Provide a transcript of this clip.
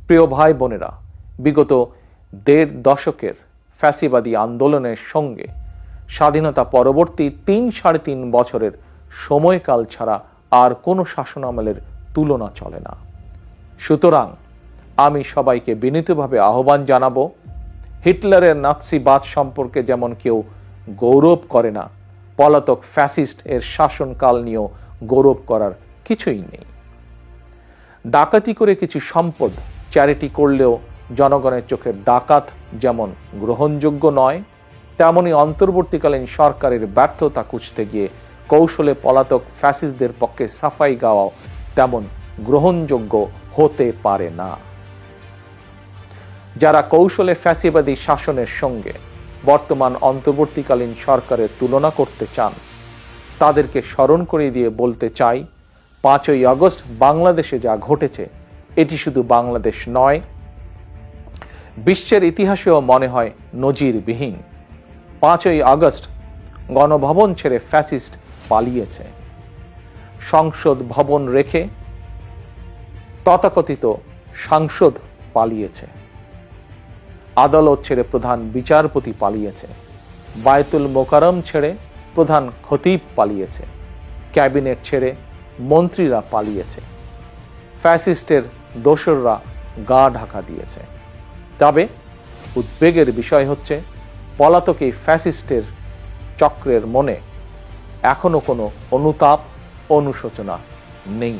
প্রিয় ভাই বোনেরা, বিগত ১.৫ দশকের ফ্যাসিবাদী আন্দোলনের সঙ্গে স্বাধীনতা পরবর্তী ৩-৩.৫ বছরের সময়কাল ছাড়া আর কোনো শাসনামলের তুলনা চলে না। সুতরাং আমি সবাইকে বিনীতভাবে আহ্বান জানাবো, হিটলারের নাৎসিবাদ সম্পর্কে যেমন কেউ গৌরব করে না, পলাতক ফ্যাসিস্ট এর শাসনকাল নিয়েও গৌরব করার কিছুই নেই। ডাকাতি করে কিছু সম্পদ চ্যারিটি করলেও জনগণের চোখে ডাকাত যেমন গ্রহণযোগ্য নয়, তেমনি অন্তর্বর্তীকালীন সরকারের ব্যর্থতা খুঁজতে গিয়ে কৌশলে পলাতক ফ্যাসিস্টদের পক্ষে সাফাই গাওয়াও তেমন গ্রহণযোগ্য হতে পারে না। যারা কৌশলে ফ্যাসিবাদী শাসনের সঙ্গে বর্তমান অন্তর্বর্তীকালীন সরকারের তুলনা করতে চান, তাদেরকে স্মরণ করিয়ে দিয়ে বলতে চাই, ৫ই আগস্ট বাংলাদেশে যা ঘটেছে এটি শুধু বাংলাদেশ নয়, বিশ্বের ইতিহাসেও মনে হয় নজিরবিহীন। ৫ই আগস্ট গণভবন ছেড়ে ফ্যাসিস্ট পালিয়েছে, সংসদ ভবন রেখে তথাকথিত সাংসদ পালিয়েছে, আদালত ছেড়ে প্রধান বিচারপতি পালিয়েছে, বায়তুল মোকাররম ছেড়ে প্রধান খতিব পালিয়েছে, ক্যাবিনেট ছেড়ে মন্ত্রীরা পালিয়েছে, ফ্যাসিস্টের দোসররা গা ঢাকা দিয়েছে। তবে উদ্বেগের বিষয় হচ্ছে, পলাতক এই ফ্যাসিস্টের চক্রের মনে এখনো কোনো অনুতাপ অনুশোচনা নেই।